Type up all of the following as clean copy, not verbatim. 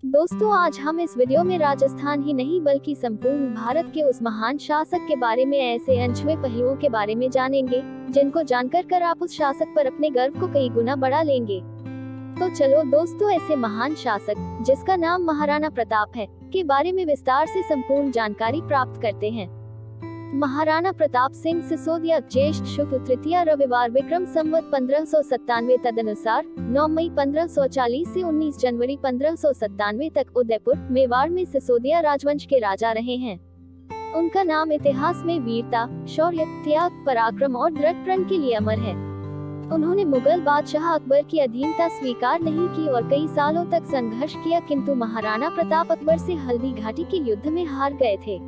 दोस्तों, आज हम इस वीडियो में राजस्थान ही नहीं बल्कि संपूर्ण भारत के उस महान शासक के बारे में ऐसे अनछुए पहलुओं के बारे में जानेंगे जिनको जानकर आप उस शासक पर अपने गर्व को कई गुना बढ़ा लेंगे। तो चलो दोस्तों, ऐसे महान शासक जिसका नाम महाराणा प्रताप है के बारे में विस्तार से संपूर्ण जानकारी प्राप्त करते हैं। महाराणा प्रताप सिंह सिसोदिया ज्येष्ठ शुक्ल तृतीया रविवार विक्रम संवत 1597 तदनुसार 9 मई 1540 से 19 जनवरी 1597 तक उदयपुर मेवाड़ में सिसोदिया राजवंश के राजा रहे हैं। उनका नाम इतिहास में वीरता, शौर्य, त्याग, पराक्रम और दृढ़ प्रण के लिए अमर है। उन्होंने मुगल बादशाह अकबर की अधीनता स्वीकार नहीं की और कई सालों तक संघर्ष किया, किंतु महाराणा प्रताप अकबर से हल्दी घाटी के युद्ध में हार गए थे।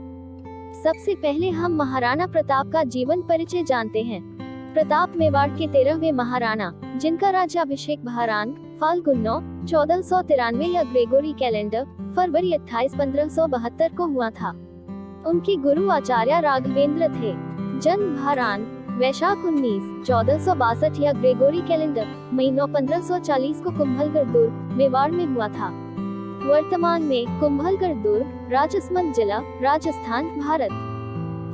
सबसे पहले हम महाराणा प्रताप का जीवन परिचय जानते हैं। प्रताप मेवाड़ के 13वें महाराणा, जिनका राज्याभिषेक बहरांग फाल्गुन 9, 1493 या ग्रेगोरी कैलेंडर फरवरी 28, 1572 को हुआ था। उनके गुरु आचार्य राघवेंद्र थे। जन्म बहरांग वैशाख 19, 1462 या ग्रेगोरी कैलेंडर मई 9, 1540 को कुंभलगढ़ दुर्ग मेवाड़ में हुआ था। वर्तमान में कुंभलगढ़ दुर्ग राजसमंद जिला राजस्थान भारत।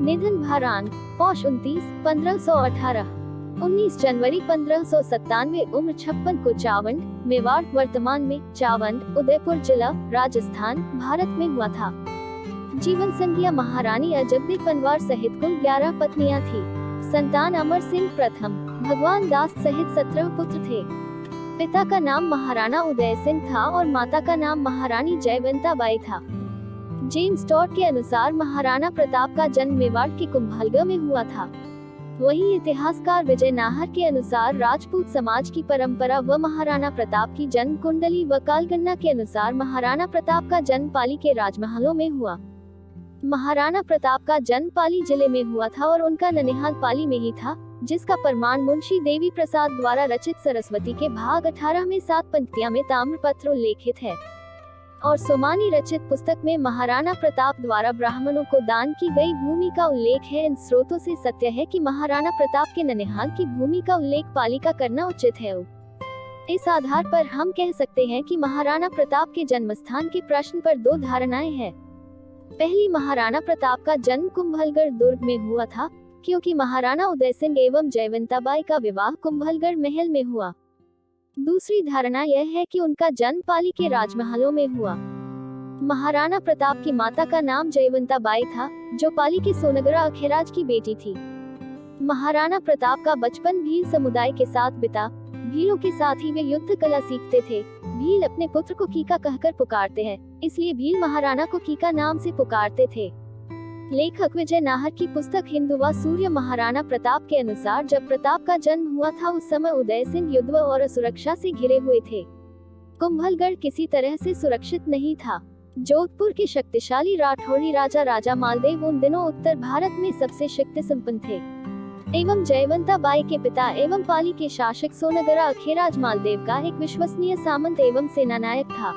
निधन बहरांग पौष 29, 1518 19 जनवरी 1597 उम्र 56 को चावंड मेवाड़ वर्तमान में चावंड उदयपुर जिला राजस्थान भारत में हुआ था। जीवन संध्या महारानी अजगदी पनवार सहित कुल 11 पत्नियां थी। संतान अमर सिंह प्रथम भगवान दास सहित 17 पुत्र थे। पिता का नाम महाराणा उदय सिंह था और माता का नाम महारानी जयवंता बाई था। जेम्स टॉड के अनुसार महाराणा प्रताप का जन्म मेवाड़ के कुंभलगढ़ में हुआ था। वहीं इतिहासकार विजय नाहर के अनुसार राजपूत समाज की परंपरा व महाराणा प्रताप की जन्म कुंडली व कालगणना के अनुसार महाराणा प्रताप का जन्म पाली के राजमहलों में हुआ। महाराणा प्रताप का जन्म पाली जिले में हुआ था और उनका ननिहाल पाली में ही था, जिसका प्रमाण मुंशी देवी प्रसाद द्वारा रचित सरस्वती के भाग 18 में 7 पंक्तियां में ताम्रपत्र उल्लेखित है और सोमानी रचित पुस्तक में महाराणा प्रताप द्वारा ब्राह्मणों को दान की गई भूमि का उल्लेख है। इन स्रोतों से सत्य है कि महाराणा प्रताप के ननिहाल की भूमि का उल्लेख पाली का करना उचित है। इस आधार पर हम कह सकते हैं कि महाराणा प्रताप के जन्म स्थान के प्रश्न पर 2 धारणाएं हैं। पहली, महाराणा प्रताप का जन्म कुंभलगढ़ दुर्ग में हुआ था क्योंकि महाराणा उदय सिंह एवं जयवंता बाई का विवाह कुंभलगढ़ महल में हुआ। दूसरी धारणा यह है कि उनका जन्म पाली के राजमहलों में हुआ। महाराणा प्रताप की माता का नाम जयवंता बाई था, जो पाली के सोनगरा अखेराज की बेटी थी। महाराणा प्रताप का बचपन भील समुदाय के साथ बिता। भीलों के साथ ही वे युद्ध कला सीखते थे। भील अपने पुत्र को कीका कहकर पुकारते हैं, इसलिए भील महाराणा को कीका नाम से पुकारते थे। लेखक विजय नाहर की पुस्तक हिंदुवा सूर्य महाराणा प्रताप के अनुसार जब प्रताप का जन्म हुआ था उस समय उदय सिंह युद्ध और असुरक्षा से घिरे हुए थे। कुंभलगढ़ किसी तरह से सुरक्षित नहीं था। जोधपुर के शक्तिशाली राठौड़ी राजा राजा मालदेव उन दिनों उत्तर भारत में सबसे शक्ति संपन्न थे एवं जयवंता बाई के पिता एवं पाली के शासक सोनगरा अखेराज मालदेव का एक विश्वसनीय सामंत एवं सेनानायक था।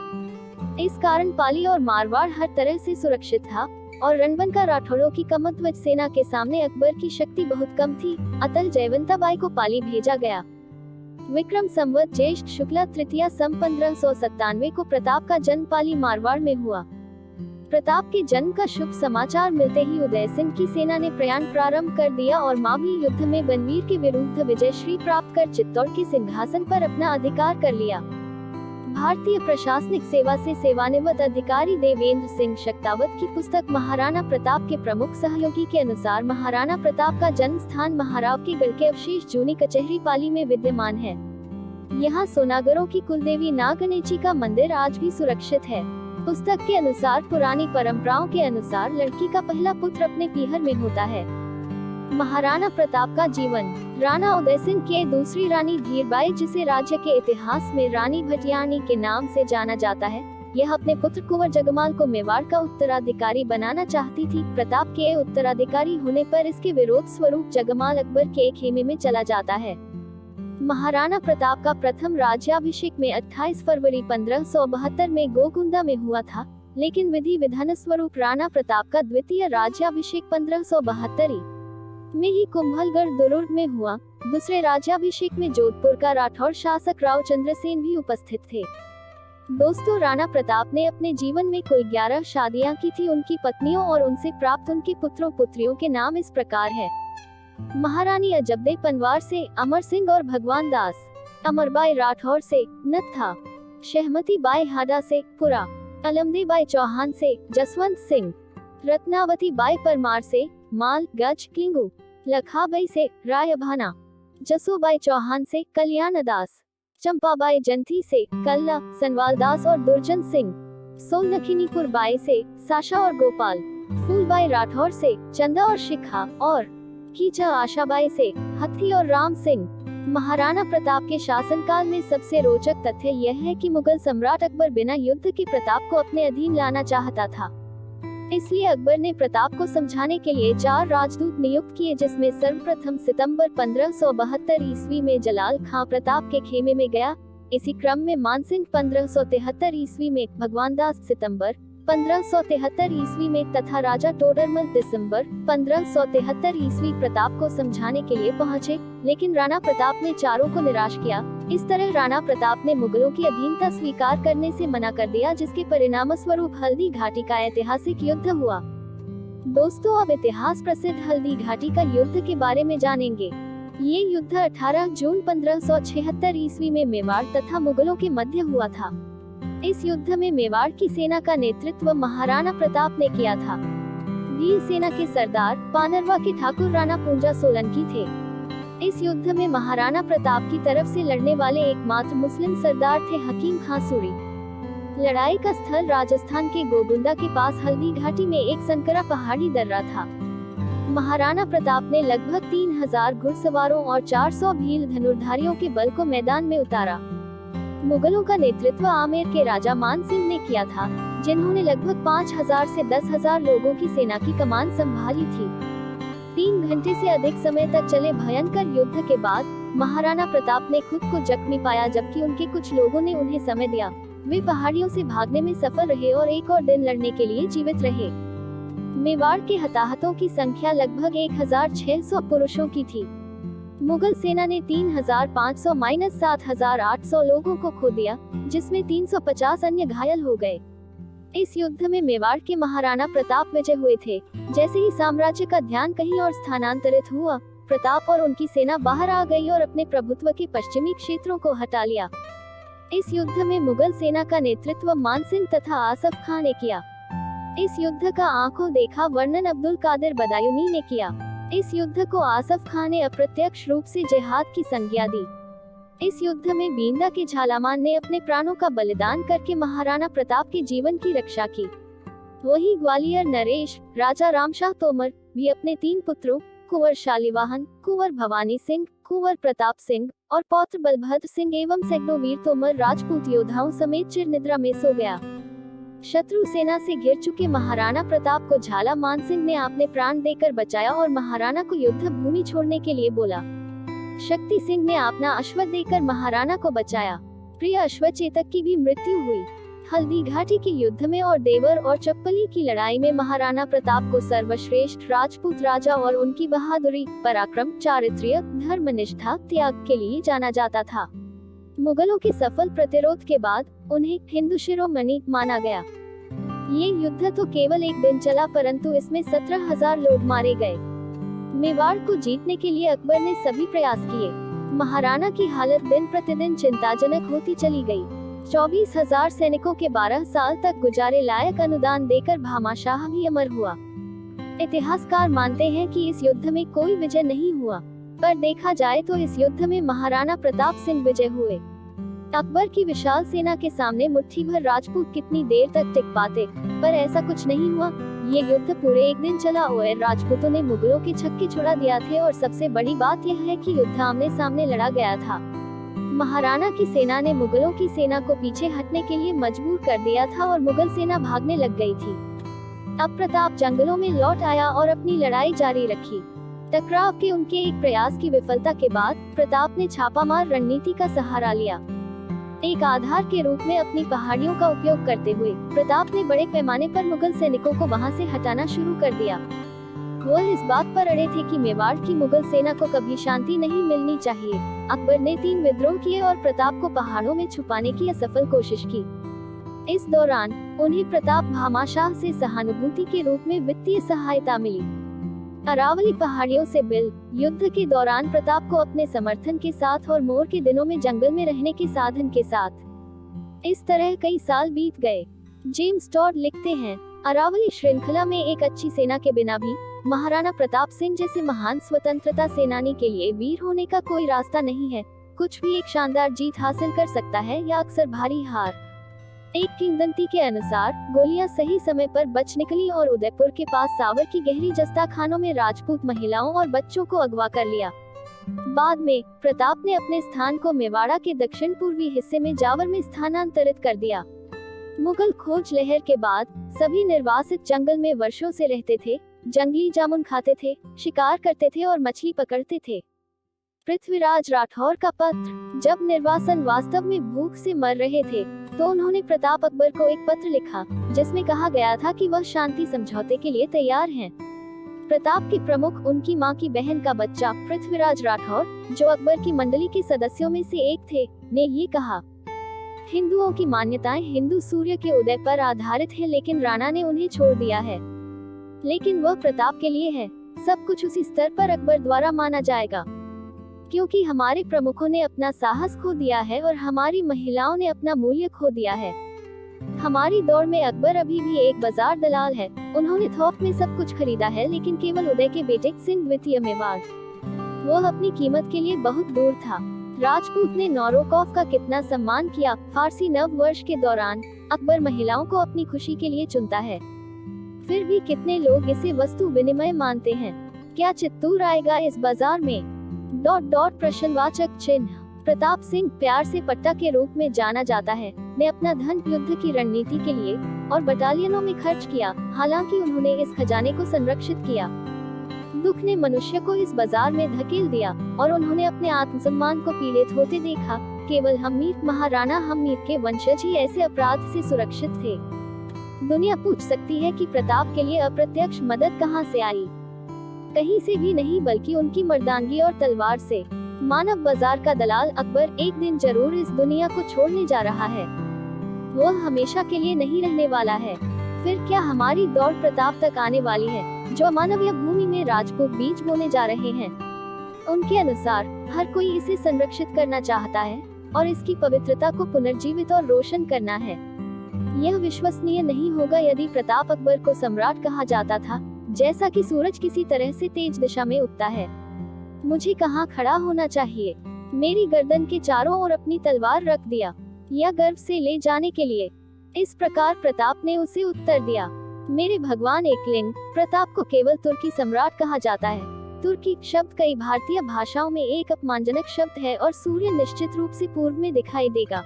इस कारण पाली और मारवाड़ हर तरह से सुरक्षित था और रणबंका राठौड़ों की कमरध्वज सेना के सामने अकबर की शक्ति बहुत कम थी। अतः जयवंता बाई को पाली भेजा गया। विक्रम संवत ज्येष्ठ शुक्ला तृतीया सम 1597 को प्रताप का जन्म पाली मारवाड़ में हुआ। प्रताप के जन्म का शुभ समाचार मिलते ही उदय सिंह की सेना ने प्रयाण प्रारंभ कर दिया और मावली युद्ध में बनवीर के विरुद्ध विजयश्री प्राप्त कर चित्तौड़ के सिंहासन पर अपना अधिकार कर लिया। भारतीय प्रशासनिक सेवा से सेवानिवृत्त अधिकारी देवेंद्र सिंह शक्तावत की पुस्तक महाराणा प्रताप के प्रमुख सहयोगी के अनुसार महाराणा प्रताप का जन्म स्थान महाराव के गढ़ के अवशेष जूनी कचहरी पाली में विद्यमान है। यहाँ सोनागरों की कुलदेवी नागणेची का मंदिर आज भी सुरक्षित है। पुस्तक के अनुसार पुरानी परंपराओं के अनुसार लड़की का पहला पुत्र अपने पीहर में होता है। महाराणा प्रताप का जीवन। राणा उदय सिंह की दूसरी रानी धीरबाई, जिसे राज्य के इतिहास में रानी भटियाणी के नाम से जाना जाता है, यह अपने पुत्र कुंवर जगमाल को मेवाड़ का उत्तराधिकारी बनाना चाहती थी। प्रताप के उत्तराधिकारी होने पर इसके विरोध स्वरूप जगमाल अकबर के एक खेमे में चला जाता है। महाराणा प्रताप का प्रथम राज्याभिषेक में 28 फरवरी 1572 में गोकुंदा में हुआ था, लेकिन विधि विधान स्वरूप राणा प्रताप का द्वितीय राज्याभिषेक 1572 में ही कुंभलगढ़ दुर्ग में हुआ। दूसरे राज्याभिषेक में जोधपुर का राठौड़ शासक राव चंद्रसेन भी उपस्थित थे। दोस्तों, राणा प्रताप ने अपने जीवन में कुल 11 शादियां की थी। उनकी पत्नियों और उनसे प्राप्त उनके पुत्रों पुत्रियों के नाम इस प्रकार है। महारानी अजबदे पनवार से अमर सिंह और भगवान दास, अमरबाई राठौर से नत्था, शहमती बाई हाडा से पुरा, अलमदे बाई चौहान से जसवंत सिंह, रत्नावती बाई परमार से माल गज किंगू, लखाबाई से रायभाना, जसोबाई चौहान से कल्याण दास, चंपाबाई जंथी से कल्ला सनवाल दास और दुर्जन सिंह, सोलनखीनीपुर बाई से साशा और गोपाल, फूलबाई राठौर से चंदा और शिखा और कीचा आशाबाई से हथी और राम सिंह। महाराणा प्रताप के शासनकाल में सबसे रोचक तथ्य यह है कि मुगल सम्राट अकबर बिना युद्ध के प्रताप को अपने अधीन लाना चाहता था। इसलिए अकबर ने प्रताप को समझाने के लिए 4 राजदूत नियुक्त किए, जिसमें सर्वप्रथम सितंबर 1572 ईस्वी में जलाल खां प्रताप के खेमे में गया। इसी क्रम में मानसिंह 1573 ईस्वी में, भगवान दास सितंबर 1573 ईस्वी में तथा राजा टोडरमल दिसंबर 1573 ईस्वी प्रताप को समझाने के लिए पहुंचे, लेकिन राणा प्रताप ने चारों को निराश किया। इस तरह राणा प्रताप ने मुगलों की अधीनता स्वीकार करने से मना कर दिया, जिसके परिणामस्वरूप हल्दी घाटी का ऐतिहासिक युद्ध हुआ। दोस्तों, अब इतिहास प्रसिद्ध हल्दी घाटी का युद्ध के बारे में जानेंगे। ये युद्ध 18 जून 1576 ईस्वी में मेवाड़ तथा मुगलों के मध्य हुआ था। इस युद्ध में मेवाड़ की सेना का नेतृत्व महाराणा प्रताप ने किया था। वीर सेना के सरदार पानरवा के ठाकुर राणा पूंजा सोलंकी थे। इस युद्ध में महाराणा प्रताप की तरफ से लड़ने वाले एकमात्र मुस्लिम सरदार थे हकीम खां सूरी। लड़ाई का स्थल राजस्थान के गोगुंदा के पास हल्दी घाटी में एक संकरा पहाड़ी दर्रा था। महाराणा प्रताप ने लगभग 3000 घुड़सवारों और 400 भील धनुर्धारियों के बल को मैदान में उतारा। मुगलों का नेतृत्व आमेर के राजा मान सिंह ने किया था, जिन्होंने लगभग 5000 से 10,000 लोगों की सेना की कमान संभाली थी। 3 घंटे से अधिक समय तक चले भयंकर युद्ध के बाद महाराणा प्रताप ने खुद को जख्मी पाया, जबकि उनके कुछ लोगों ने उन्हें समय दिया। वे पहाड़ियों से भागने में सफल रहे और एक और दिन लड़ने के लिए जीवित रहे। मेवाड़ के हताहतों की संख्या लगभग 1600 पुरुषों की थी। मुगल सेना ने 3500-7800 लोगों को खो दिया, जिसमें 350 अन्य घायल हो गए। इस युद्ध में मेवाड़ के महाराणा प्रताप विजय हुए थे। जैसे ही साम्राज्य का ध्यान कहीं और स्थानांतरित हुआ, प्रताप और उनकी सेना बाहर आ गई और अपने प्रभुत्व के पश्चिमी क्षेत्रों को हटा लिया। इस युद्ध में मुगल सेना का नेतृत्व मानसिंह तथा आसफ खां ने किया। इस युद्ध का आंखों देखा वर्णन अब्दुल कादिर बदायूनी ने किया। इस युद्ध को आसफ खां ने अप्रत्यक्ष रूप से जिहाद की संज्ञा दी। इस युद्ध में बींदा के झालामान ने अपने प्राणों का बलिदान करके महाराणा प्रताप के जीवन की रक्षा की। वही ग्वालियर नरेश राजा रामशाह तोमर भी अपने 3 पुत्रों कुंवर शालिवाहन, कुंवर भवानी सिंह, कुंवर प्रताप सिंह और पौत्र बलभद्र सिंह एवं सैकड़ों वीर तोमर राजपूत योद्धाओं समेत चिर निद्रा में सो गया। शत्रु सेना से घिर चुके महाराणा प्रताप को झाला मान सिंह ने अपने प्राण देकर बचाया और महाराणा को युद्ध भूमि छोड़ने के लिए बोला। शक्ति सिंह ने अपना अश्व देकर महाराणा को बचाया। प्रिय अश्वचेतक की भी मृत्यु हुई। हल्दी घाटी के युद्ध में और देवर और चप्पली की लड़ाई में महाराणा प्रताप को सर्वश्रेष्ठ राजपूत राजा और उनकी बहादुरी, पराक्रम, चारित्र्य, धर्मनिष्ठा, त्याग के लिए जाना जाता था। मुगलों के सफल प्रतिरोध के बाद उन्हें हिंदू शिरोमणि माना गया। ये युद्ध तो केवल एक दिन चला, परंतु इसमें 17,000 लोग मारे गए। मेवाड़ को जीतने के लिए अकबर ने सभी प्रयास किए। महाराणा की हालत दिन प्रतिदिन चिंताजनक होती चली गई। 24,000 सैनिकों के 12 साल तक गुजारे लायक अनुदान देकर भामाशाह भी अमर हुआ। इतिहासकार मानते हैं कि इस युद्ध में कोई विजय नहीं हुआ, पर देखा जाए तो इस युद्ध में महाराणा प्रताप सिंह विजय हुए। अकबर की विशाल सेना के सामने मुट्ठी भर राजपूत कितनी देर तक टिक पाते, पर ऐसा कुछ नहीं हुआ। ये युद्ध पूरे एक दिन चला और राजपूतों ने मुगलों के छक्के छुड़ा दिया थे और सबसे बड़ी बात यह है कि युद्ध आमने सामने लड़ा गया था। महाराणा की सेना ने मुगलों की सेना को पीछे हटने के लिए मजबूर कर दिया था और मुगल सेना भागने लग गई थी। अब प्रताप जंगलों में लौट आया और अपनी लड़ाई जारी रखी। टकराव के उनके एक प्रयास की विफलता के बाद प्रताप ने छापामार रणनीति का सहारा लिया। एक आधार के रूप में अपनी पहाड़ियों का उपयोग करते हुए प्रताप ने बड़े पैमाने पर मुगल सैनिकों को वहां से हटाना शुरू कर दिया। वो इस बात पर अड़े थे कि मेवाड़ की मुगल सेना को कभी शांति नहीं मिलनी चाहिए। अकबर ने 3 विद्रोह किए और प्रताप को पहाड़ों में छुपाने की असफल कोशिश की। इस दौरान उन्हें प्रताप भामाशाह से सहानुभूति के रूप में वित्तीय सहायता मिली। अरावली पहाड़ियों से बिल युद्ध के दौरान प्रताप को अपने समर्थन के साथ और मोर के दिनों में जंगल में रहने के साधन के साथ। इस तरह कई साल बीत गए। जेम्स टॉड लिखते हैं, अरावली श्रृंखला में एक अच्छी सेना के बिना भी महाराणा प्रताप सिंह जैसे महान स्वतंत्रता सेनानी के लिए वीर होने का कोई रास्ता नहीं है। कुछ भी एक शानदार जीत हासिल कर सकता है या अक्सर भारी हार। एक किंवदंती के अनुसार गोलियां सही समय पर बच निकली और उदयपुर के पास सावर की गहरी जस्ता खानों में राजपूत महिलाओं और बच्चों को अगवा कर लिया। बाद में प्रताप ने अपने स्थान को मेवाड़ा के दक्षिण पूर्वी हिस्से में जावर में स्थानांतरित कर दिया। मुगल खोज लहर के बाद सभी निर्वासित जंगल में वर्षों से रहते थे, जंगली जामुन खाते थे, शिकार करते थे और मछली पकड़ते थे। पृथ्वीराज राठौर का पत्र। जब निर्वासन वास्तव में भूख से मर रहे थे तो उन्होंने प्रताप अकबर को एक पत्र लिखा जिसमें कहा गया था कि वह शांति समझौते के लिए तैयार हैं। प्रताप के प्रमुख उनकी मां की बहन का बच्चा पृथ्वीराज राठौर, जो अकबर की मंडली के सदस्यों में से एक थे, ने ये कहा, हिंदुओं की मान्यताएं हिंदू सूर्य के उदय पर आधारित है, लेकिन राणा ने उन्हें छोड़ दिया है। लेकिन वह प्रताप के लिए है। सब कुछ उसी स्तर पर अकबर द्वारा माना जाएगा, क्योंकि हमारे प्रमुखों ने अपना साहस खो दिया है और हमारी महिलाओं ने अपना मूल्य खो दिया है। हमारी दौड़ में अकबर अभी भी एक बाजार दलाल है। उन्होंने थोक में सब कुछ खरीदा है, लेकिन केवल उदय के बेटे सिंह द्वितीय मेवाड़। वह अपनी कीमत के लिए बहुत दूर था। राजपूत ने नौरोकॉफ का कितना सम्मान किया। फारसी नव वर्ष के दौरान अकबर महिलाओं को अपनी खुशी के लिए चुनता है, फिर भी कितने लोग इसे वस्तु विनिमय मानते हैं। क्या चित्तूर आएगा इस बाजार में? प्रश्नवाचक चिन्ह। प्रताप सिंह, प्यार से पट्टा के रूप में जाना जाता है, ने अपना धन युद्ध की रणनीति के लिए और बटालियनों में खर्च किया। हालांकि उन्होंने इस खजाने को संरक्षित किया। दुख ने मनुष्य को इस बाजार में धकेल दिया और उन्होंने अपने आत्मसम्मान को पीड़ित होते देखा। केवल हमीर, महाराणा हमीर के वंशज ही ऐसे अपराध से सुरक्षित थे। दुनिया पूछ सकती है कि प्रताप के लिए अप्रत्यक्ष मदद कहां से आई? कहीं से भी नहीं, बल्कि उनकी मर्दानगी और तलवार से। मानव बाजार का दलाल अकबर एक दिन जरूर इस दुनिया को छोड़ने जा रहा है। वह हमेशा के लिए नहीं रहने वाला है। फिर क्या हमारी दौड़ प्रताप तक आने वाली है, जो मानव या भूमि में राजपूत बीज बोने जा रहे हैं? उनके अनुसार हर कोई इसे संरक्षित करना चाहता है और इसकी पवित्रता को पुनर्जीवित और रोशन करना है। यह विश्वसनीय नहीं होगा यदि प्रताप अकबर को सम्राट कहा जाता था, जैसा कि सूरज किसी तरह से तेज दिशा में उगता है। मुझे कहाँ खड़ा होना चाहिए? मेरी गर्दन के चारों ओर अपनी तलवार रख दिया, या गर्व से ले जाने के लिए? इस प्रकार प्रताप ने उसे उत्तर दिया, मेरे भगवान एकलिंग। प्रताप को केवल तुर्की सम्राट कहा जाता है। तुर्की शब्द कई भारतीय भाषाओं में एक अपमानजनक शब्द है और सूर्य निश्चित रूप से पूर्व में दिखाई देगा।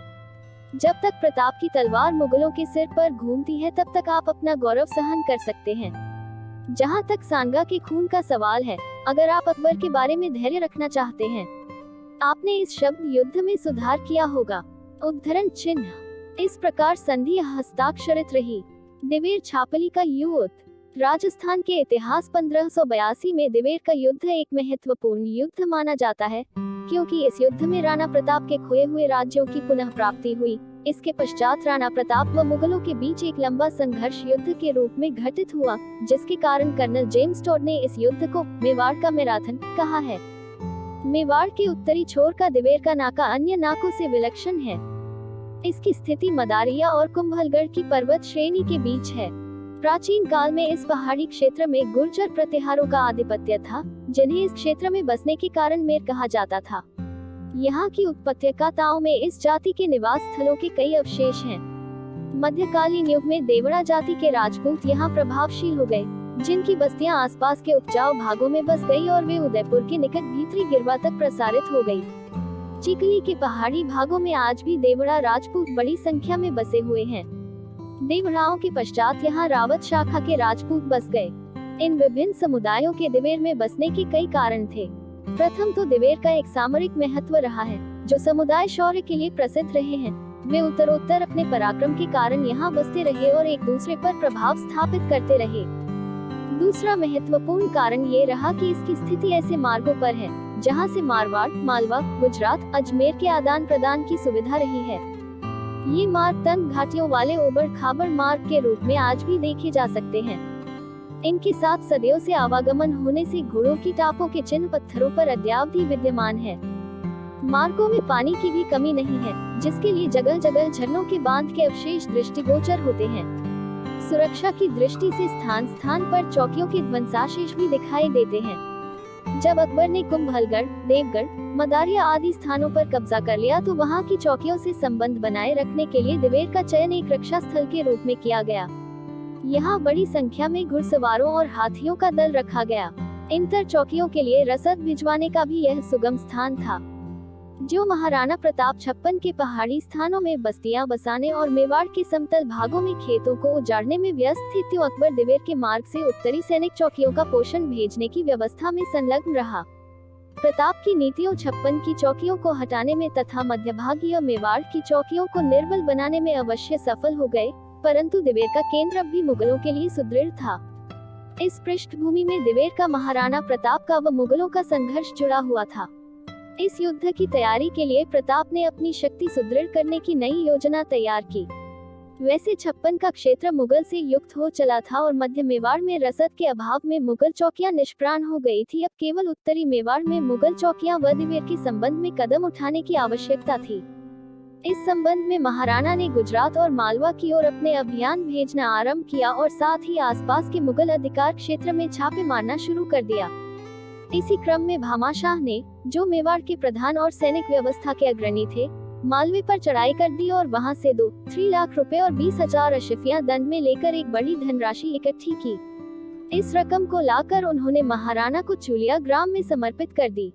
जब तक प्रताप की तलवार मुगलों के सिर पर घूमती है, तब तक आप अपना गौरव सहन कर सकते हैं। जहाँ तक सांगा के खून का सवाल है, अगर आप अकबर के बारे में धैर्य रखना चाहते हैं, आपने इस शब्द युद्ध में सुधार किया होगा। उद्धरण चिन्ह। इस प्रकार संधि हस्ताक्षरित रही। दिवेर छापली का युद्ध। राजस्थान के इतिहास 1582 में दिवेर का युद्ध एक महत्वपूर्ण युद्ध माना जाता है, क्योंकि इस युद्ध में राणा प्रताप के खोए हुए राज्यों की पुनः प्राप्ति हुई। इसके पश्चात राणा प्रताप व मुगलों के बीच एक लंबा संघर्ष युद्ध के रूप में घटित हुआ, जिसके कारण कर्नल जेम्स टॉड ने इस युद्ध को मेवाड़ का मैराथन कहा है। मेवाड़ के उत्तरी छोर का दिवेर का नाका अन्य नाकों से विलक्षण है। इसकी स्थिति मदारिया और कुंभलगढ़ की पर्वत श्रेणी के बीच है। प्राचीन काल में इस पहाड़ी क्षेत्र में गुर्जर प्रतिहारों का आधिपत्य था, जिन्हें इस क्षेत्र में बसने के कारण मेर कहा जाता था। यहाँ की उपत्यकाओं में इस जाति के निवास स्थलों के कई अवशेष हैं। मध्यकालीन युग में देवड़ा जाति के राजपूत यहाँ प्रभावशील हो गए, जिनकी बस्तियां आसपास के उपजाऊ भागों में बस गई और वे उदयपुर के निकट भीतरी गिरवा तक प्रसारित हो गई। चिकली के पहाड़ी भागों में आज भी देवड़ा राजपूत बड़ी संख्या में बसे हुए हैं। देवड़ाओं के पश्चात यहाँ रावत शाखा के राजपूत बस गए। इन विभिन्न समुदायों के दिवेर में बसने के कई कारण थे। प्रथम तो दिवेर का एक सामरिक महत्व रहा है, जो समुदाय शौर्य के लिए प्रसिद्ध रहे हैं। वे उत्तरोत्तर अपने पराक्रम के कारण यहाँ बसते रहे और एक दूसरे पर प्रभाव स्थापित करते रहे। दूसरा महत्वपूर्ण कारण ये रहा कि इसकी स्थिति ऐसे मार्गों पर है, जहाँ से मारवाड़, मालवा, गुजरात, अजमेर के आदान प्रदान की सुविधा रही है। ये मार्ग तंग घाटियों वाले उबड़ खाबड़ मार्ग के रूप में आज भी देखे जा सकते हैं। इनके साथ सदियों से आवागमन होने से घोड़ों की टापों के चिन्ह पत्थरों पर अद्यावधि विद्यमान है। मार्गों में पानी की भी कमी नहीं है, जिसके लिए जगह जगह झरनों के बांध के अवशेष दृष्टिगोचर होते हैं। सुरक्षा की दृष्टि से स्थान स्थान पर चौकियों के ध्वंसावशेष भी दिखाई देते हैं। जब अकबर ने कुंभलगढ़, देवगढ़, मदारिया आदि स्थानों पर कब्जा कर लिया तो वहां की चौकियों से संबंध बनाए रखने के लिए दिवेर का चयन एक रक्षा स्थल के रूप में किया गया। यहाँ बड़ी संख्या में घुड़सवारों और हाथियों का दल रखा गया। इंतर चौकियों के लिए रसद भिजवाने का भी यह सुगम स्थान था। जो महाराणा प्रताप 56 के पहाड़ी स्थानों में बस्तियां बसाने और मेवाड़ के समतल भागों में खेतों को उजाड़ने में व्यस्त थे, तो अकबर दिवेर के मार्ग से उत्तरी सैनिक चौकियों का पोषण भेजने की व्यवस्था में संलग्न रहा। प्रताप की नीतियों 56 की चौकियों को हटाने में तथा मध्यभागीय मेवाड़ की चौकियों को निर्बल बनाने में अवश्य सफल हो गए, परंतु दिवेर का केंद्र अब भी मुगलों के लिए सुदृढ़ था। इस पृष्ठभूमि में दिवेर का महाराणा प्रताप का व मुगलों का संघर्ष जुड़ा हुआ था। इस युद्ध की तैयारी के लिए प्रताप ने अपनी शक्ति सुदृढ़ करने की नई योजना तैयार की। वैसे 56 का क्षेत्र मुगल से युक्त हो चला था और मध्य मेवाड़ में रसद के अभाव में मुगल चौकियां निष्प्राण हो गई थी। अब केवल उत्तरी मेवाड़ में मुगल चौकियां व दिवेर के संबंध में कदम उठाने की आवश्यकता थी। इस संबंध में महाराणा ने गुजरात और मालवा की ओर अपने अभियान भेजना आरंभ किया और साथ ही आसपास के मुगल अधिकार क्षेत्र में छापे मारना शुरू कर दिया। इसी क्रम में भामाशाह ने, जो मेवाड़ के प्रधान और सैनिक व्यवस्था के अग्रणी थे, मालवे पर चढ़ाई कर दी और वहां से 3 लाख रुपए और 20,000 अशफियां दंड में लेकर एक बड़ी धनराशि इकट्ठी की। इस रकम को लाकर उन्होंने महाराणा को चूलिया ग्राम में समर्पित कर दी।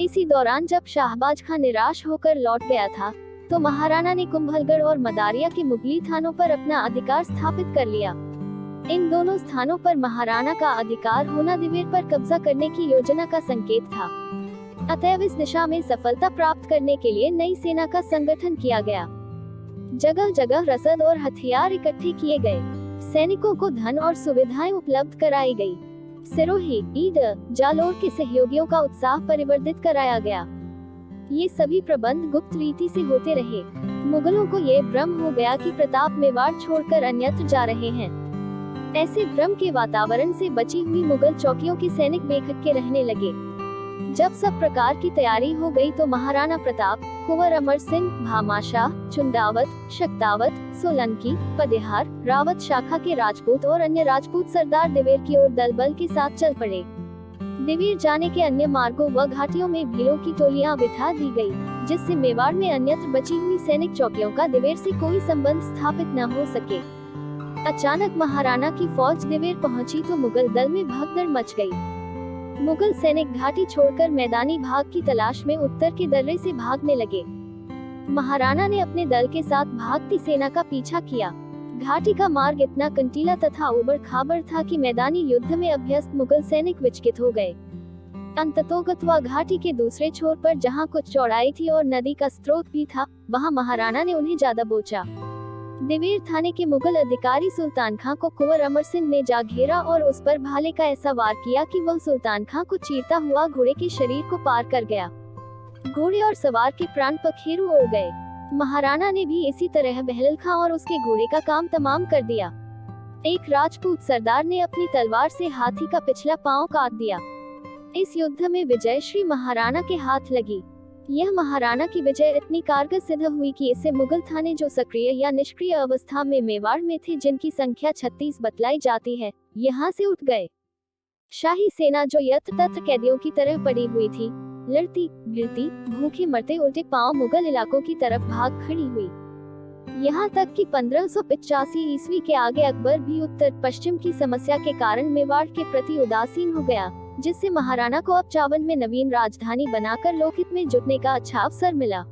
इसी दौरान जब शाहबाज खां निराश होकर लौट गया था, तो महाराणा ने कुंभलगढ़ और मदारिया के मुगली थानों पर अपना अधिकार स्थापित कर लिया। इन दोनों स्थानों पर महाराणा का अधिकार होना दिवेर पर कब्जा करने की योजना का संकेत था। अतएव इस दिशा में सफलता प्राप्त करने के लिए नई सेना का संगठन किया गया। जगह जगह रसद और हथियार इकट्ठे किए गए। सैनिकों को धन और सुविधाएं उपलब्ध कराई गई। सिरोही, ईडर, जालोर के सहयोगियों का उत्साह परिवर्धित कराया गया। ये सभी प्रबंध गुप्त रीति से होते रहे। मुगलों को ये भ्रम हो गया कि प्रताप मेवाड़ छोड़कर अन्यत्र जा रहे हैं। ऐसे भ्रम के वातावरण से बची हुई मुगल चौकियों के सैनिक बेखटके रहने लगे। जब सब प्रकार की तैयारी हो गई तो महाराणा प्रताप, कुंवर अमर सिंह, भामाशाह, चुंडावत, शक्तावत, सोलंकी, पदेहार, रावत शाखा के राजपूत और अन्य राजपूत सरदार दिवेर की ओर दल बल के साथ चल पड़े। दिवेर जाने के अन्य मार्गों व घाटियों में भीलों की टोलियां बिठा दी गई, जिससे मेवाड़ में अन्यत्र बची हुई सैनिक चौकियों का दिवेर से कोई संबंध स्थापित न हो सके। अचानक महाराणा की फौज दिवेर पहुंची तो मुगल दल में भगदड़ मच गई। मुगल सैनिक घाटी छोड़कर मैदानी भाग की तलाश में उत्तर के दर्रे से भागने लगे। महाराणा ने अपने दल के साथ भागती सेना का पीछा किया। घाटी का मार्ग इतना कंटीला तथा उबड़ खाबड़ था कि मैदानी युद्ध में अभ्यस्त मुगल सैनिक विचकित हो गए। अंततोगत्वा घाटी के दूसरे छोर पर जहां कुछ चौड़ाई थी और नदी का स्रोत भी था, वहां महाराणा ने उन्हें ज्यादा बोचा। दिवेर थाने के मुगल अधिकारी सुल्तान खां को कुंवर अमर सिंह ने जा घेरा और उस पर भाले का ऐसा वार किया कि वह सुल्तान खां को चीरता हुआ घोड़े के शरीर को पार कर गया। घोड़े और सवार के प्राण पखेरु उड़ गए। महाराणा ने भी इसी तरह बहलल खां और उसके घोड़े का काम तमाम कर दिया। एक राजपूत सरदार ने अपनी तलवार से हाथी का पिछला पांव काट दिया। इस युद्ध में विजय श्री महाराणा के हाथ लगी। यह महाराणा की विजय इतनी कारगर सिद्ध हुई कि इससे मुगल थाने जो सक्रिय या निष्क्रिय अवस्था में मेवाड़ में थे, जिनकी संख्या 36 बतलाई जाती है, यहाँ से उठ गए। शाही सेना जो यत्र तत्र कैदियों की तरह पड़ी हुई थी, लड़ती भिड़ती भूखे मरते उल्टे पांव मुगल इलाकों की तरफ भाग खड़ी हुई। यहाँ तक कि 1585 ईस्वी के आगे अकबर भी उत्तर पश्चिम की समस्या के कारण मेवाड़ के प्रति उदासीन हो गया, जिससे महाराणा को अब 54 में नवीन राजधानी बनाकर लोकहित में जुटने का अच्छा अवसर मिला।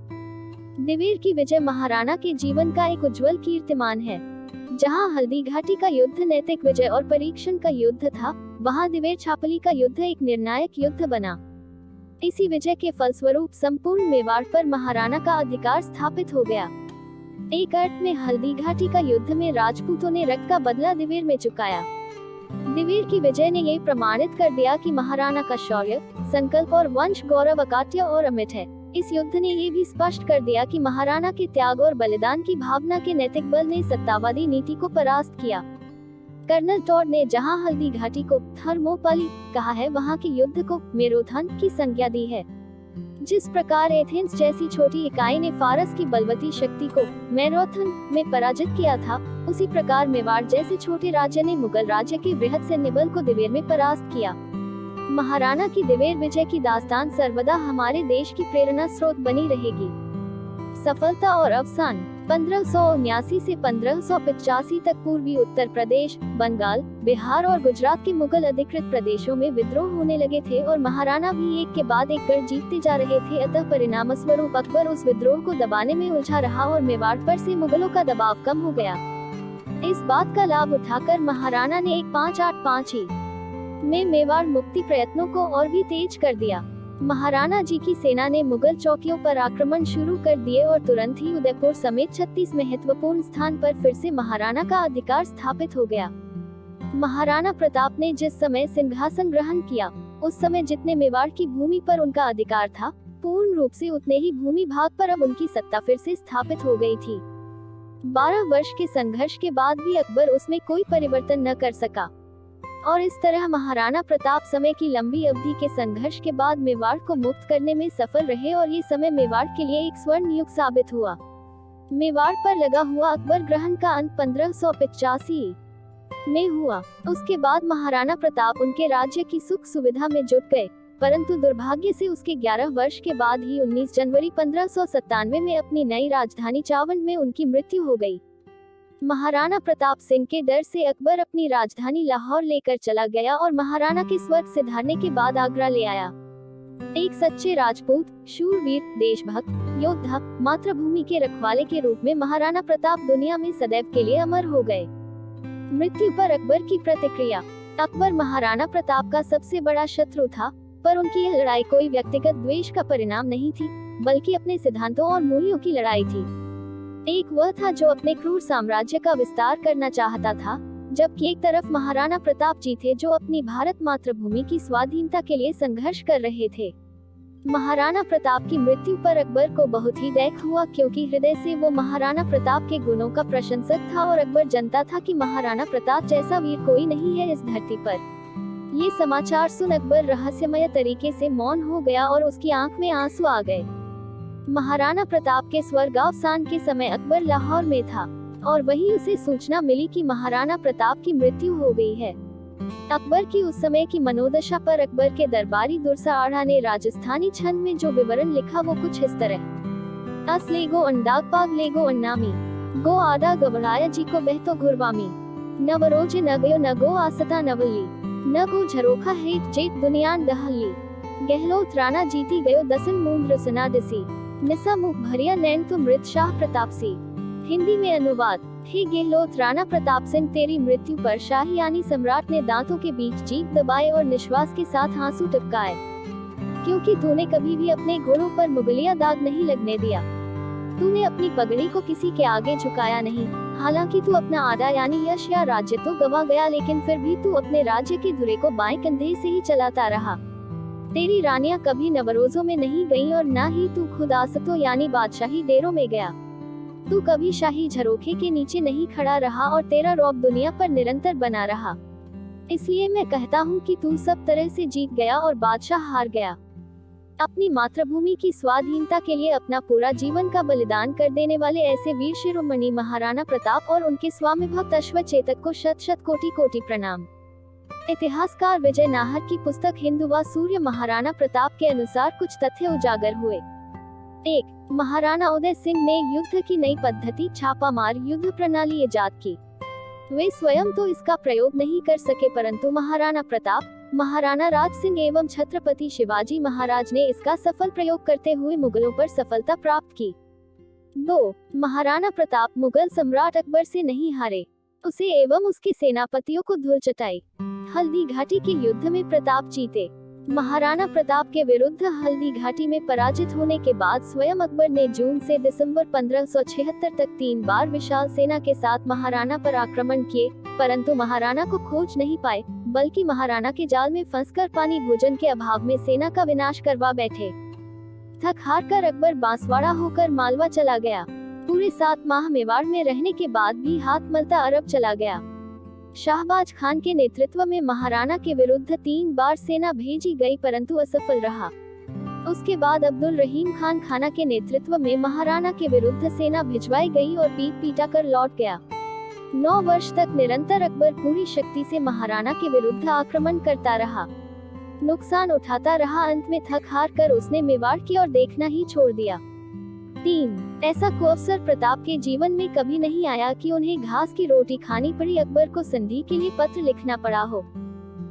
दिवेर की विजय महाराणा के जीवन का एक उज्जवल कीर्तिमान है। जहां हल्दी घाटी का युद्ध नैतिक विजय और परीक्षण का युद्ध था, वहां दिवेर छापली का युद्ध एक निर्णायक युद्ध बना। इसी विजय के फलस्वरूप संपूर्ण मेवाड़ पर महाराणा का अधिकार स्थापित हो गया। एक अर्थ में हल्दी घाटी का युद्ध में राजपूतों ने रक्त का बदला दिवेर में चुकाया। दिवेर की विजय ने ये प्रमाणित कर दिया कि महाराणा का शौर्य, संकल्प और वंश गौरव अकाट्य और अमिट है। इस युद्ध ने ये भी स्पष्ट कर दिया कि महाराणा के त्याग और बलिदान की भावना के नैतिक बल ने सत्तावादी नीति को परास्त किया। कर्नल टॉड ने जहां हल्दी घाटी को थर्मोपाली कहा है, वहां के युद्ध को मैराथन की संज्ञा दी है। जिस प्रकार एथेंस जैसी छोटी इकाई ने फारस की बलवती शक्ति को मैराथन में पराजित किया था, उसी प्रकार मेवाड़ जैसे छोटे राज्य ने मुगल राज्य के बृहद सैन्य बल को दिवेर में परास्त किया। महाराणा की दिवेर विजय की दास्तान सर्वदा हमारे देश की प्रेरणा स्रोत बनी रहेगी। सफलता और अवसान 1579 से 1585 तक पूर्वी उत्तर प्रदेश, बंगाल, बिहार और गुजरात के मुगल अधिकृत प्रदेशों में विद्रोह होने लगे थे और महाराणा भी एक के बाद एक कर जीतते जा रहे थे। अतः परिणाम स्वरूप अकबर उस विद्रोह को दबाने में उलझा रहा और मेवाड़ पर से मुगलों का दबाव कम हो गया। इस बात का लाभ उठाकर महाराणा ने 1585 ही में मेवाड़ मुक्ति प्रयत्नों को और भी तेज कर दिया। महाराणा जी की सेना ने मुगल चौकियों पर आक्रमण शुरू कर दिए और तुरंत ही उदयपुर समेत 36 महत्वपूर्ण स्थान पर फिर से महाराणा का अधिकार स्थापित हो गया। महाराणा प्रताप ने जिस समय सिंहासन ग्रहण किया, उस समय जितने मेवाड़ की भूमि पर उनका अधिकार था, पूर्ण रूप से उतने ही भूमि भाग पर अब उनकी सत्ता फिर से स्थापित हो गई थी। 12 वर्ष के संघर्ष के बाद भी अकबर उसमें कोई परिवर्तन न कर सका और इस तरह महाराणा प्रताप समय की लंबी अवधि के संघर्ष के बाद मेवाड़ को मुक्त करने में सफल रहे और ये समय मेवाड़ के लिए एक स्वर्ण युग साबित हुआ। मेवाड़ पर लगा हुआ अकबर ग्रहण का अंत 1585 में हुआ। उसके बाद महाराणा प्रताप उनके राज्य की सुख सुविधा में जुट गए, परंतु दुर्भाग्य से उसके 11 वर्ष के बाद ही 19 जनवरी 1597 में अपनी नई राजधानी चावंड में उनकी मृत्यु हो गई। महाराणा प्रताप सिंह के डर से अकबर अपनी राजधानी लाहौर लेकर चला गया और महाराणा के स्वर्ग सिधारने के बाद आगरा ले आया। एक सच्चे राजपूत, शूरवीर, देशभक्त, योद्धा, मातृभूमि के रखवाले के रूप में महाराणा प्रताप दुनिया में सदैव के लिए अमर हो गए। मृत्यु पर अकबर की प्रतिक्रिया। अकबर महाराणा प्रताप का सबसे बड़ा शत्रु था, पर उनकी यह लड़ाई कोई व्यक्तिगत द्वेष का परिणाम नहीं थी, बल्कि अपने सिद्धांतों और मूल्यों की लड़ाई थी। एक वह था जो अपने क्रूर साम्राज्य का विस्तार करना चाहता था, जबकि एक तरफ महाराणा प्रताप जी थे जो अपनी भारत मातृभूमि की स्वाधीनता के लिए संघर्ष कर रहे थे। महाराणा प्रताप की मृत्यु पर अकबर को बहुत ही दुख हुआ, क्योंकि हृदय से वो महाराणा प्रताप के गुणों का प्रशंसक था और अकबर जानता था कि महाराणा प्रताप जैसा वीर कोई नहीं है इस धरती पर। ये समाचार सुन अकबर रहस्यमय तरीके से मौन हो गया और उसकी आंख में आंसू आ गए। महाराणा प्रताप के स्वर्गावसान के समय अकबर लाहौर में था और वहीं उसे सूचना मिली कि महाराणा प्रताप की मृत्यु हो गई है। अकबर की उस समय की मनोदशा पर अकबर के दरबारी दुर्सा आढ़ा ने राजस्थानी छंद में जो विवरण लिखा वो कुछ इस तरह। अस लेगो अंडाग पाग लेगो अन्नामी, गो आडा गबड़ाया जी को बहतो घुरवामी, नवरोज न गयो न गो आसता नवली, न गो झरोखा हेठ जेठ दुनियान दहली, गहलोत राणा जीती गयो दसन मूंद रसना दिसी, निसा मुख भरिया नैन तो मृत शाह प्रताप सी। हिंदी में अनुवाद। हे गहलोत राणा प्रताप सिंह, तेरी मृत्यु पर शाही यानी सम्राट ने दांतों के बीच जीभ दबाए और निश्वास के साथ आंसू टपकाए, क्योंकि तूने कभी भी अपने घोड़ों पर मुगलिया दाग नहीं लगने दिया। तूने अपनी पगड़ी को किसी के आगे झुकाया नहीं। हालांकि तू अपना आधा यानी यश या राज्य तो गवा गया, लेकिन फिर भी तू अपने राज्य के धुरे को बाएं कंधे से ही चलाता रहा। तेरी रानियां कभी नवरोजों में नहीं गईं और न ही तू खुद आसतों यानी बादशाही डेरों में गया। तू कभी शाही झरोखे के नीचे नहीं खड़ा रहा और तेरा रौब दुनिया पर निरंतर बना रहा। इसलिए मैं कहता हूँ कि तू सब तरह से जीत गया और बादशाह हार गया। अपनी मातृभूमि की स्वाधीनता के लिए अपना पूरा जीवन का बलिदान कर देने वाले ऐसे वीर शिरोमणि महाराणा प्रताप और उनके स्वामी भक्त अश्वचेतक को शत शत कोटि कोटि प्रणाम। इतिहासकार विजय नाहर की पुस्तक हिंदुवा सूर्य महाराणा प्रताप के अनुसार कुछ तथ्य उजागर हुए। 1. महाराणा उदय सिंह ने युद्ध की नई पद्धति छापामार युद्ध प्रणाली इजाद की। वे स्वयं तो इसका प्रयोग नहीं कर सके, परंतु महाराणा प्रताप, महाराणा राज सिंह एवं छत्रपति शिवाजी महाराज ने इसका सफल प्रयोग करते हुए मुगलों पर सफलता प्राप्त की। 2. महाराणा प्रताप मुगल सम्राट अकबर से नहीं हारे, उसे एवं उसके सेनापतियों को धूल चटाई। हल्दी घाटी के युद्ध में प्रताप जीते। महाराणा प्रताप के विरुद्ध हल्दी घाटी में पराजित होने के बाद स्वयं अकबर ने जून से दिसंबर 1576 तक 3 बार विशाल सेना के साथ महाराणा पर आक्रमण किए, परंतु महाराणा को खोज नहीं पाए, बल्कि महाराणा के जाल में फंसकर पानी भोजन के अभाव में सेना का विनाश करवा बैठे। थक हार कर अकबर बांसवाड़ा होकर मालवा चला गया। पूरे 7 माह मेवाड़ में रहने के बाद भी हाथ मलता अरब चला गया। शाहबाज खान के नेतृत्व में महाराणा के विरुद्ध 3 बार सेना भेजी गई परंतु असफल रहा। उसके बाद अब्दुल रहीम खान खाना के नेतृत्व में महाराणा के विरुद्ध सेना भिजवाई गई और पीट पीटा कर लौट गया। 9 वर्ष तक निरंतर अकबर पूरी शक्ति से महाराणा के विरुद्ध आक्रमण करता रहा, नुकसान उठाता रहा। अंत में थक हार कर उसने मेवाड़ की ओर देखना ही छोड़ दिया। 3. ऐसा कोअफसर प्रताप के जीवन में कभी नहीं आया कि उन्हें घास की रोटी खानी पड़ी, अकबर को संधि के लिए पत्र लिखना पड़ा हो।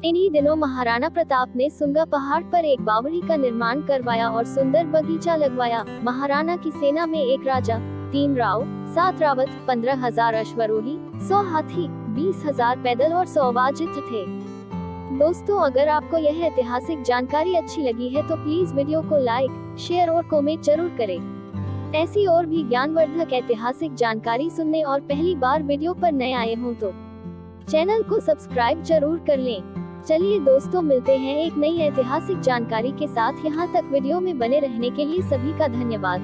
इन्हीं दिनों महाराणा प्रताप ने सुंगा पहाड़ पर एक बावड़ी का निर्माण करवाया और सुंदर बगीचा लगवाया। महाराणा की सेना में 1 राजा, 3 राव, 7 रावत, 15,000 अश्वरोही, 100 हाथी, 20,000 पैदल और 100 वाजित्र थे। दोस्तों, अगर आपको यह ऐतिहासिक जानकारी अच्छी लगी है तो प्लीज वीडियो को लाइक, शेयर और कमेंट जरूर करें। ऐसी और भी ज्ञानवर्धक ऐतिहासिक जानकारी सुनने और पहली बार वीडियो पर नए आए हों तो चैनल को सब्सक्राइब जरूर कर लें। चलिए दोस्तों, मिलते हैं एक नई ऐतिहासिक जानकारी के साथ। यहाँ तक वीडियो में बने रहने के लिए सभी का धन्यवाद।